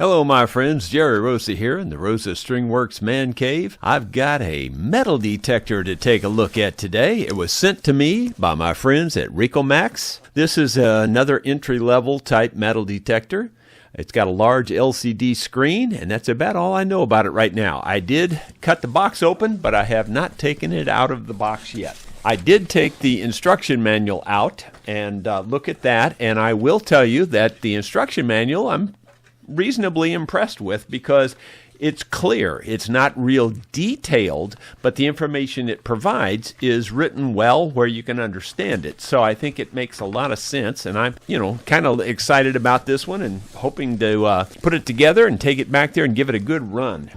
Hello my friends, Jerry Rosa here in the Rosa Stringworks Man Cave. I've got a metal detector to take a look at today. It was sent to me by my friends at RicoMax. This is another entry-level type metal detector. It's got a large LCD screen, and that's about all I know about it right now. I did cut the box open, but I have not taken it out of the box yet. I did take the instruction manual out and look at that, and I will tell you that the instruction manual I'm reasonably impressed with because it's clear. It's not real detailed, but the information it provides is written well where you can understand it. So I think it makes a lot of sense, and I'm, kind of excited about this one and hoping to put it together and take it back there and give it a good run.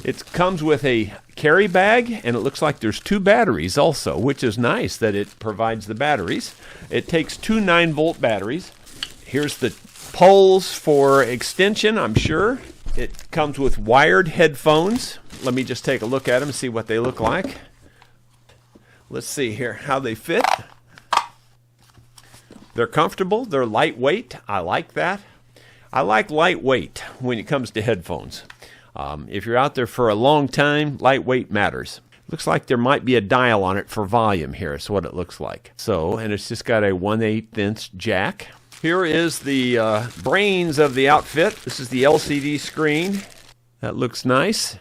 It comes with a carry bag, and it looks like there's two batteries also, which is nice that it provides the batteries. It takes two 9-volt batteries. Here's the poles for extension, I'm sure. It comes with wired headphones. Let me just take a look at them and see what they look like. Let's see here how they fit. They're comfortable. They're lightweight. I like that. I like lightweight when it comes to headphones. If you're out there for a long time, lightweight matters. Looks like there might be a dial on it for volume here. Is what it looks like. So, and it's just got a 1/8" jack. Here is the brains of the outfit. This is the LCD screen. That looks nice.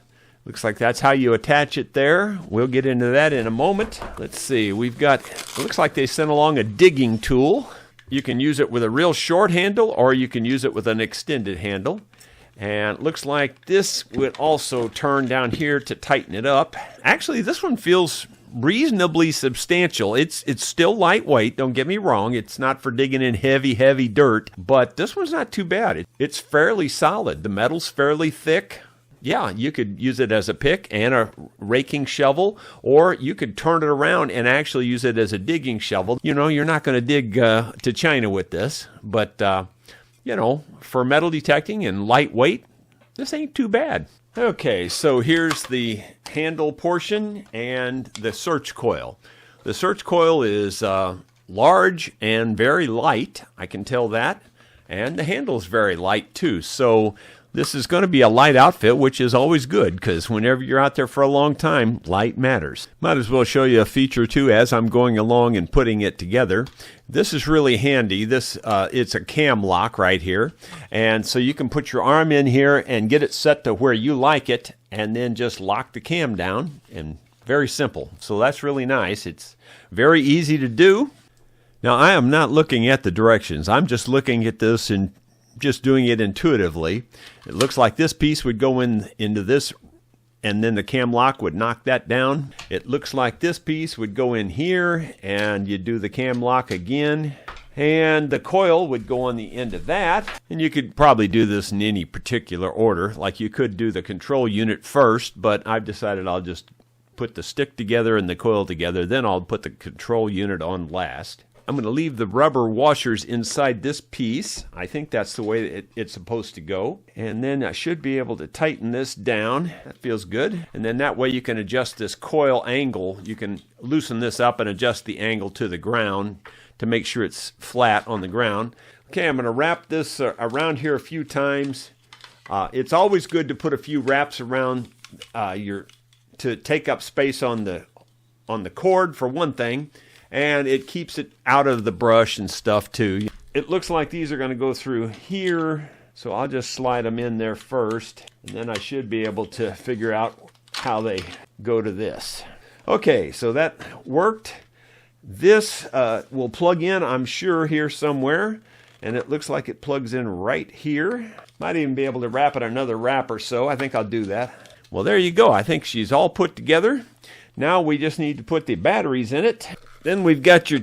Looks like that's how you attach it there. We'll get into that in a moment. Let's see. We've got, it looks like they sent along a digging tool. You can use it with a real short handle, or you can use it with an extended handle. And it looks like this would also turn down here to tighten it up. Actually, this one feels reasonably substantial. It's still lightweight, don't get me wrong. It's not for digging in heavy dirt, but this one's not too bad. It's fairly solid. The metal's fairly thick. Yeah, you could use it as a pick and a raking shovel, or you could turn it around and actually use it as a digging shovel. You're not going to dig to China with this, but for metal detecting and lightweight, this ain't too bad. Okay, so here's the handle portion and the search coil. The search coil is large and very light, I can tell that, and the handle's very light too. So this is going to be a light outfit, which is always good because whenever you're out there for a long time, light matters. Might as well show you a feature too as I'm going along and putting it together. This is really handy. It's a cam lock right here, and so you can put your arm in here and get it set to where you like it, and then just lock the cam down, and very simple. So that's really nice. It's very easy to do. Now I am not looking at the directions. I'm just looking at this and just doing it intuitively. It looks like this piece would go into this, and then the cam lock would knock that down. It looks like this piece would go in here, and you do the cam lock again, and the coil would go on the end of that. And you could probably do this in any particular order. Like you could do the control unit first, but I've decided I'll just put the stick together and the coil together, then I'll put the control unit on last. I'm going to leave the rubber washers inside this piece. I think that's the way it's supposed to go. And then I should be able to tighten this down. That feels good. And then that way you can adjust this coil angle. You can loosen this up and adjust the angle to the ground to make sure it's flat on the ground. Okay, I'm going to wrap this around here a few times. It's always good to put a few wraps around to take up space on the cord for one thing. And it keeps it out of the brush and stuff too. It looks like these are going to go through here, so I'll just slide them in there first, and then I should be able to figure out how they go to this. Okay, so that worked. This will plug in, I'm sure, here somewhere, and it looks like it plugs in right here. Might even be able to wrap it another wrap or so. I think I'll do that. Well, there you go. I think she's all put together. Now we just need to put the batteries in it. Then we've got your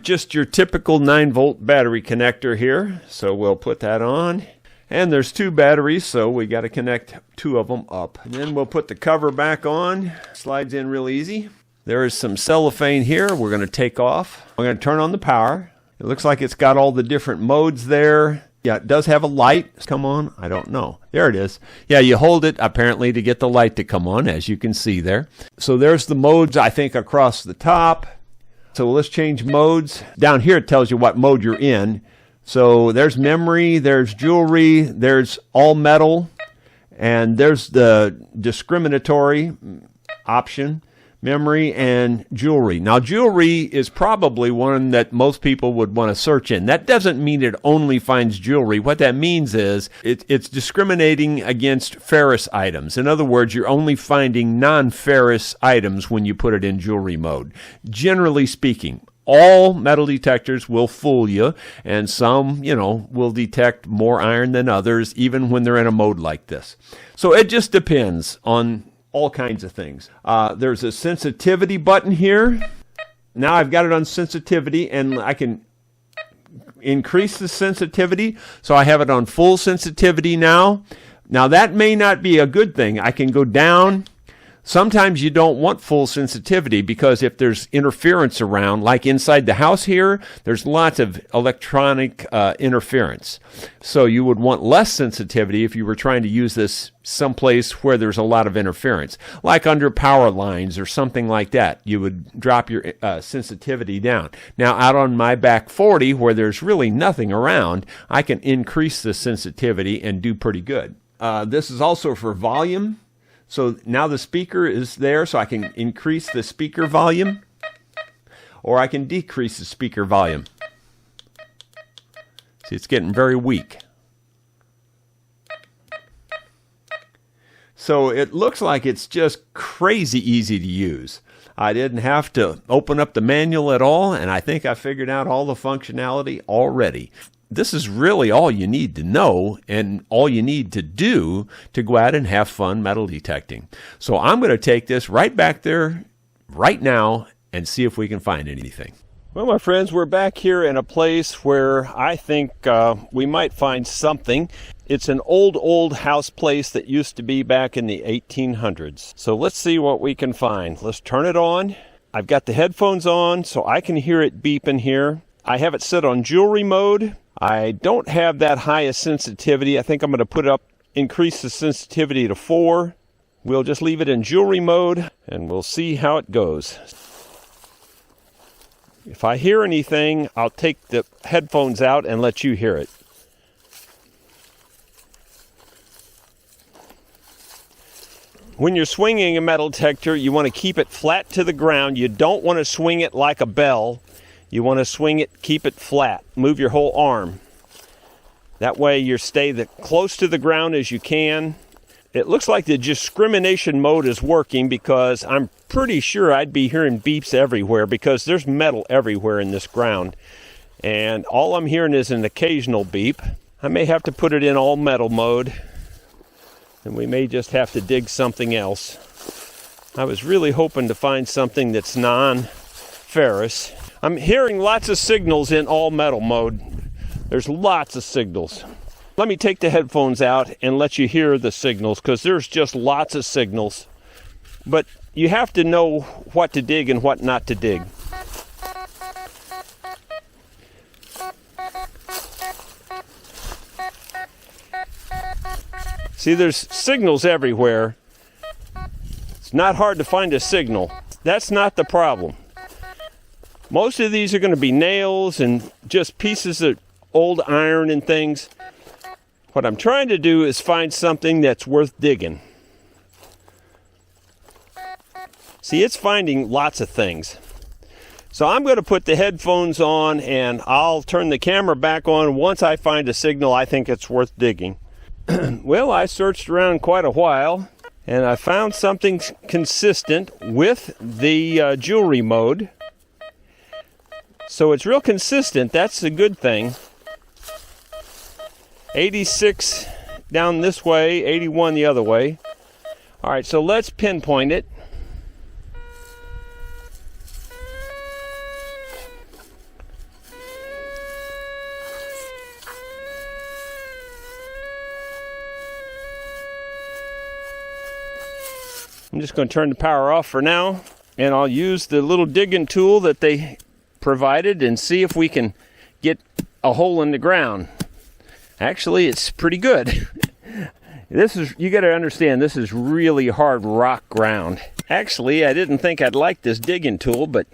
typical 9-volt battery connector here. So we'll put that on. And there's two batteries, so we got to connect two of them up. And then we'll put the cover back on. Slides in real easy. There is some cellophane here we're going to take off. We're going to turn on the power. It looks like it's got all the different modes there. Yeah, it does have a light. Come on. I don't know. There it is. Yeah, you hold it apparently to get the light to come on, as you can see there. So there's the modes, I think, across the top. So let's change modes. Down here it tells you what mode you're in. So there's memory, there's jewelry, there's all metal, and there's the discriminatory option. Memory and jewelry. Now, jewelry is probably one that most people would want to search in. That doesn't mean it only finds jewelry. What that means is it's discriminating against ferrous items. In other words, you're only finding non-ferrous items when you put it in jewelry mode. Generally speaking, all metal detectors will fool you, and some, will detect more iron than others, even when they're in a mode like this. So it just depends on all kinds of things. There's a sensitivity button here. Now I've got it on sensitivity, and I can increase the sensitivity. So I have it on full sensitivity now. Now that may not be a good thing. I can go down. Sometimes you don't want full sensitivity because if there's interference around, like inside the house here, there's lots of electronic interference. So you would want less sensitivity if you were trying to use this someplace where there's a lot of interference, like under power lines or something like that. You would drop your sensitivity down. Now out on my back 40, where there's really nothing around, I can increase the sensitivity and do pretty good. This is also for volume. So now the speaker is there, so I can increase the speaker volume, or I can decrease the speaker volume. See, it's getting very weak. So it looks like it's just crazy easy to use. I didn't have to open up the manual at all, and I think I figured out all the functionality already. This is really all you need to know and all you need to do to go out and have fun metal detecting. So I'm going to take this right back there right now and see if we can find anything. Well, my friends, we're back here in a place where I think we might find something. It's an old house place that used to be back in the 1800s. So let's see what we can find. Let's turn it on. I've got the headphones on so I can hear it beeping here. I have it set on jewelry mode. I don't have that high a sensitivity. I think I'm going to increase the sensitivity to 4. We'll just leave it in jewelry mode and we'll see how it goes. If I hear anything, I'll take the headphones out and let you hear it. When you're swinging a metal detector, you want to keep it flat to the ground. You don't want to swing it like a bell. You want to swing it, keep it flat. Move your whole arm. That way you stay close to the ground as you can. It looks like the discrimination mode is working because I'm pretty sure I'd be hearing beeps everywhere because there's metal everywhere in this ground. And all I'm hearing is an occasional beep. I may have to put it in all metal mode. And we may just have to dig something else. I was really hoping to find something that's non-ferrous. I'm hearing lots of signals in all metal mode. There's lots of signals. Let me take the headphones out and let you hear the signals because there's just lots of signals. But you have to know what to dig and what not to dig. See, there's signals everywhere. It's not hard to find a signal. That's not the problem. Most of these are going to be nails and just pieces of old iron and things. What I'm trying to do is find something that's worth digging. See, it's finding lots of things. So I'm going to put the headphones on and I'll turn the camera back on once I find a signal I think it's worth digging. Well, I searched around quite a while and I found something consistent with the jewelry mode. So it's real consistent. That's a good thing. 86 down this way, 81 the other way. All right, so let's pinpoint it. I'm just going to turn the power off for now, and I'll use the little digging tool that they provided and see if we can get a hole in the ground. Actually, it's pretty good. You got to understand, this is really hard rock ground. Actually, I didn't think I'd like this digging tool, but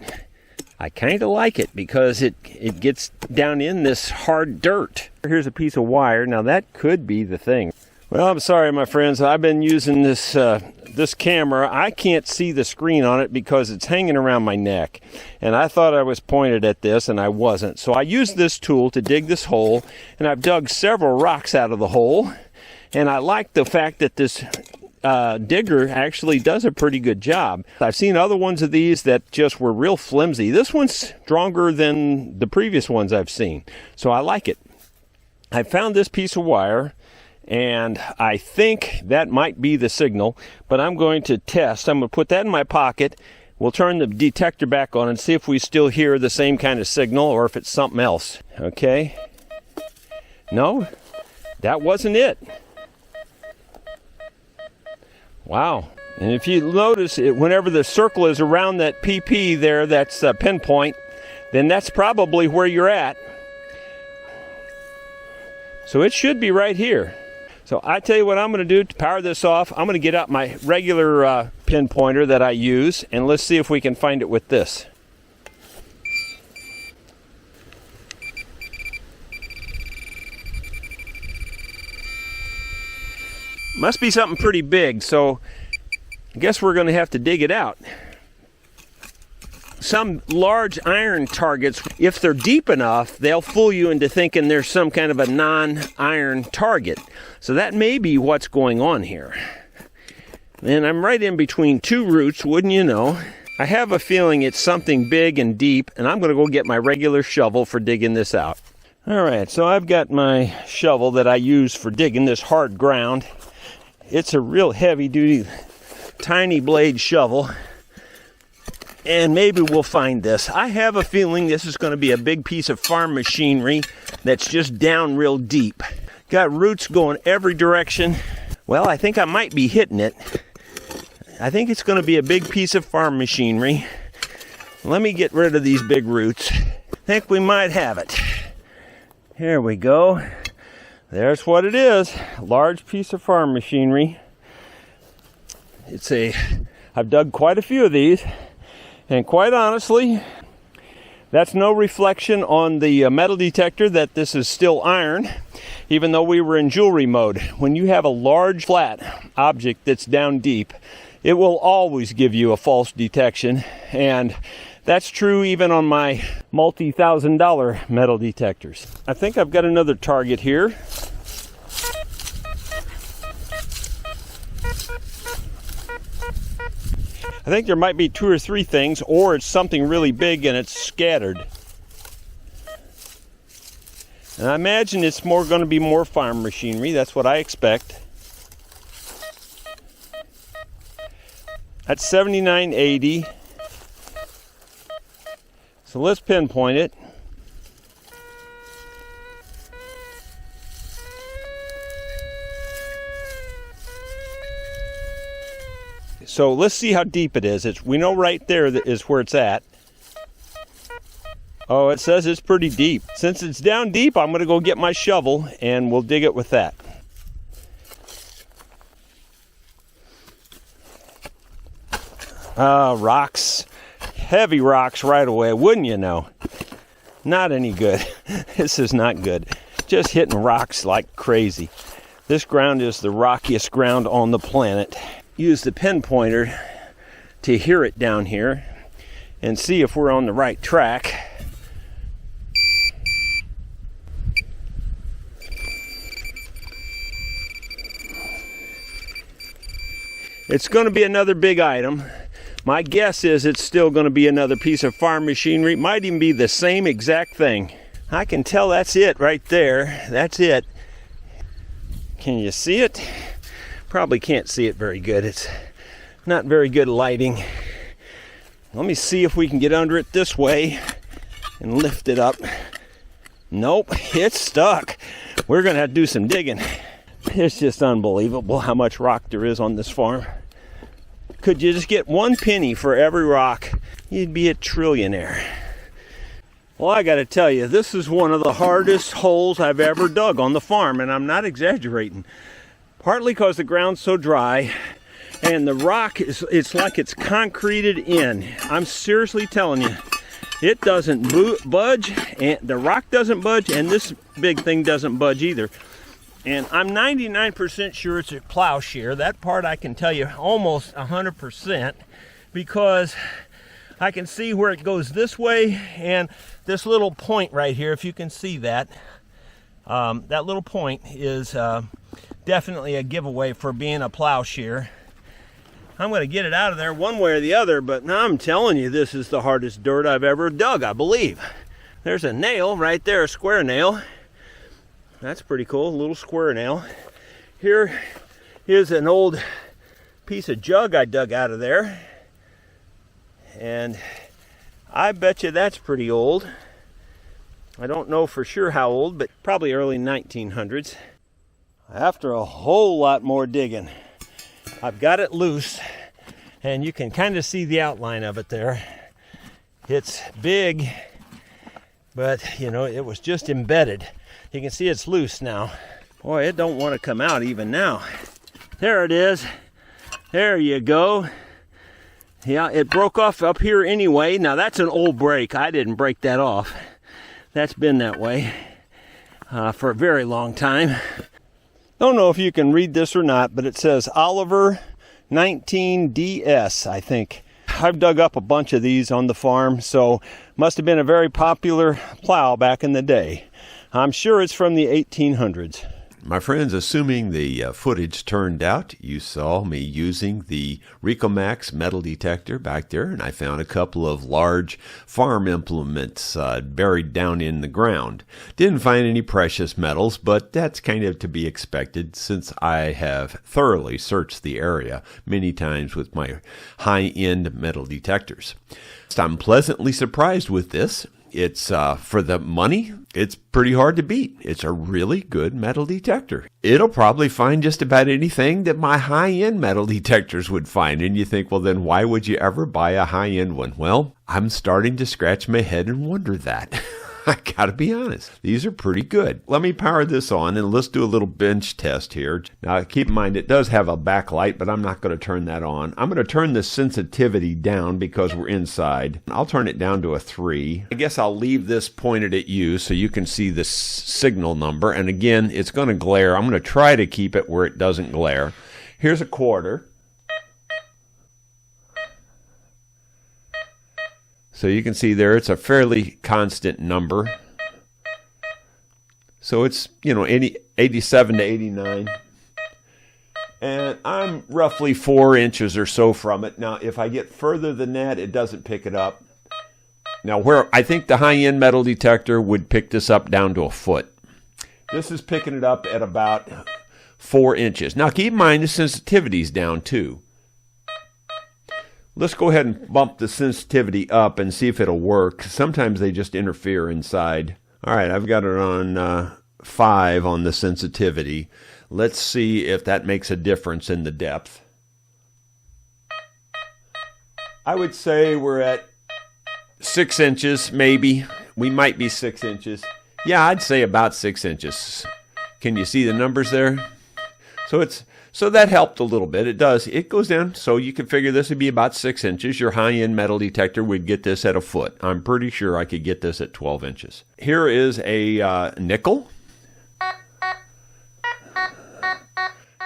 I kind of like it because it gets down in this hard dirt. Here's a piece of wire. Now that could be the thing. Well, I'm sorry, my friends. I've been using this camera. I can't see the screen on it because it's hanging around my neck. And I thought I was pointed at this, and I wasn't. So I used this tool to dig this hole, and I've dug several rocks out of the hole. And I like the fact that this digger actually does a pretty good job. I've seen other ones of these that just were real flimsy. This one's stronger than the previous ones I've seen. So I like it. I found this piece of wire, and I think that might be the signal, but I'm going to test. I'm going to put that in my pocket. We'll turn the detector back on and see if we still hear the same kind of signal or if it's something else. Okay? No, that wasn't it. Wow. And if you notice, whenever the circle is around that PP there, that's a pinpoint, then that's probably where you're at. So it should be right here. So I tell you what I'm going to do to power this off. I'm going to get out my regular pinpointer that I use, and let's see if we can find it with this. Must be something pretty big, so I guess we're going to have to dig it out. Some large iron targets, if they're deep enough, they'll fool you into thinking there's some kind of a non-iron target. So that may be what's going on here. And I'm right in between two roots, wouldn't you know? I have a feeling it's something big and deep, and I'm going to go get my regular shovel for digging this out. All right, so I've got my shovel that I use for digging this hard ground. It's a real heavy-duty, tiny blade shovel, and maybe we'll find this. I have a feeling this is going to be a big piece of farm machinery that's just down real deep. Got roots going every direction. Well, I think I might be hitting it. I think it's going to be a big piece of farm machinery. Let me get rid of these big roots. I think we might have it. Here we go. There's what it is. A large piece of farm machinery. I've dug quite a few of these, and quite honestly, that's no reflection on the metal detector that this is still iron, even though we were in jewelry mode. When you have a large flat object that's down deep, it will always give you a false detection, and that's true even on my multi-$1,000 metal detectors. I think I've got another target here. I think there might be 2 or 3 things, or it's something really big and it's scattered. And I imagine it's going to be more farm machinery. That's what I expect. That's 7980. So let's pinpoint it. So let's see how deep it is. We know right there is where it's at. Oh, it says it's pretty deep. Since it's down deep, I'm going to go get my shovel and we'll dig it with that. Rocks. Heavy rocks right away, wouldn't you know? Not any good. This is not good. Just hitting rocks like crazy. This ground is the rockiest ground on the planet. Use the pinpointer to hear it down here and see if we're on the right track. It's going to be another big item. My guess is it's still going to be another piece of farm machinery. It might even be the same exact thing. I can tell that's it right there. That's it. Can you see it? Probably can't see it very good. It's not very good lighting. Let me see if we can get under it this way and lift it up. Nope, it's stuck. We're going to have to do some digging. It's just unbelievable how much rock there is on this farm. Could you just get 1 penny for every rock? You'd be a trillionaire. Well, I got to tell you, this is one of the hardest holes I've ever dug on the farm, and I'm not exaggerating. Partly because the ground's so dry, and the rock it's like it's concreted in. I'm seriously telling you, it doesn't budge, and the rock doesn't budge, and this big thing doesn't budge either. And I'm 99% sure it's a plowshare. That part I can tell you almost 100%, because I can see where it goes this way, and this little point right here, if you can see that, that little point is definitely a giveaway for being a plowshare. I'm going to get it out of there one way or the other, but now I'm telling you, this is the hardest dirt I've ever dug, I believe. There's a nail right there, a square nail. That's pretty cool, a little square nail. Here is an old piece of jug I dug out of there. And I bet you that's pretty old. I don't know for sure how old, but probably early 1900s. After a whole lot more digging, I've got it loose, and you can kind of see the outline of it there. It's big, but you know, it was just embedded. You can see it's loose now. Boy, it don't want to come out even now. There it is. There you go. Yeah, it broke off up here anyway. Now that's an old break. I didn't break that off. That's been that way for a very long time. Don't know if you can read this or not, but it says Oliver 19DS, I think. I've dug up a bunch of these on the farm, so must have been a very popular plow back in the day. I'm sure it's from the 1800s. My friends, assuming the footage turned out, you saw me using the RicoMax metal detector back there, and I found a couple of large farm implements buried down in the ground. Didn't find any precious metals, but that's kind of to be expected since I have thoroughly searched the area many times with my high-end metal detectors. I'm pleasantly surprised with this. It's for the money, it's pretty hard to beat. It's a really good metal detector. It'll probably find just about anything that my high-end metal detectors would find. And you think, well, then why would you ever buy a high-end one? Well, I'm starting to scratch my head and wonder that. I gotta be honest. These are pretty good. Let me power this on and let's do a little bench test here. Now keep in mind it does have a backlight, but I'm not going to turn that on. I'm going to turn the sensitivity down because we're inside. I'll turn it down to a 3. I guess I'll leave this pointed at you so you can see the signal number. And again, it's going to glare. I'm going to try to keep it where it doesn't glare. Here's a quarter. So you can see there, it's a fairly constant number. So it's, 87 to 89. And I'm roughly 4 inches or so from it. Now, if I get further than that, it doesn't pick it up. Now, where I think the high-end metal detector would pick this up down to a foot. This is picking it up at about 4 inches. Now, keep in mind the sensitivity's down too. Let's go ahead and bump the sensitivity up and see if it'll work. Sometimes they just interfere inside. All right, I've got it on 5 on the sensitivity. Let's see if that makes a difference in the depth. I would say we're at 6 inches, maybe. We might be 6 inches. Yeah, I'd say about 6 inches. Can you see the numbers there? So that helped a little bit. It does. It goes down. So you can figure this would be about 6 inches. Your high-end metal detector would get this at a foot. I'm pretty sure I could get this at 12 inches. Here is a nickel.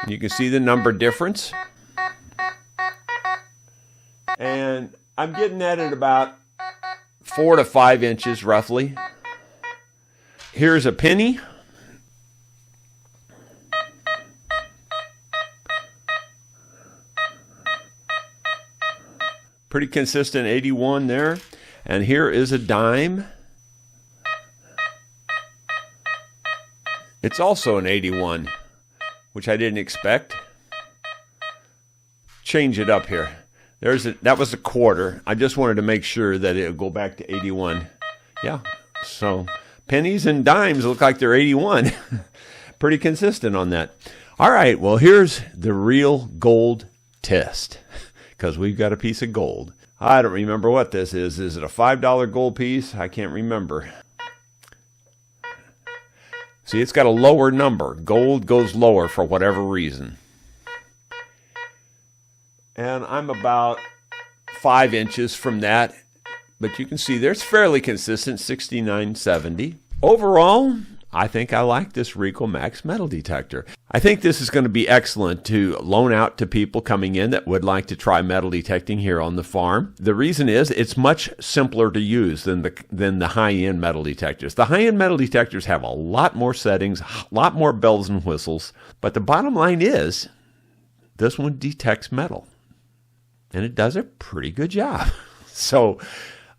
You can see the number difference. And I'm getting that at about 4 to 5 inches roughly. Here's a penny. Pretty consistent 81 there. And here is a dime. It's also an 81, which I didn't expect. Change it up here. That was a quarter. I just wanted to make sure that it would go back to 81. Yeah, so pennies and dimes look like they're 81. Pretty consistent on that. All right, well, here's the real gold test. because we've got a piece of gold. I don't remember what this is. Is it a $5 gold piece? I can't remember. See, it's got a lower number. Gold goes lower for whatever reason. And I'm about 5 inches from that. But you can see there it's fairly consistent, 69.70. Overall, I think I like this RicoMax metal detector. I think this is going to be excellent to loan out to people coming in that would like to try metal detecting here on the farm. The reason is it's much simpler to use than the high-end metal detectors. The high-end metal detectors have a lot more settings, a lot more bells and whistles, but the bottom line is this one detects metal, and it does a pretty good job. So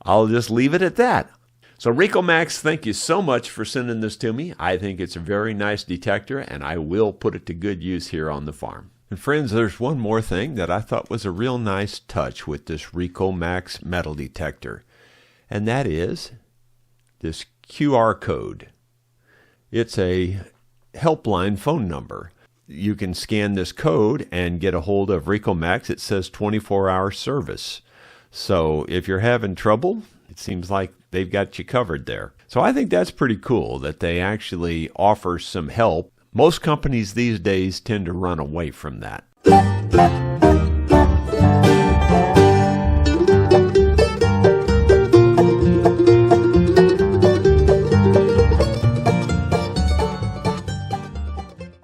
I'll just leave it at that. So RicoMax, thank you so much for sending this to me. I think it's a very nice detector, and I will put it to good use here on the farm. And friends, there's one more thing that I thought was a real nice touch with this RicoMax metal detector, and that is this QR code. It's a helpline phone number. You can scan this code and get a hold of RicoMax. It says 24-hour service. So if you're having trouble, it seems like they've got you covered there. So I think that's pretty cool that they actually offer some help. Most companies these days tend to run away from that.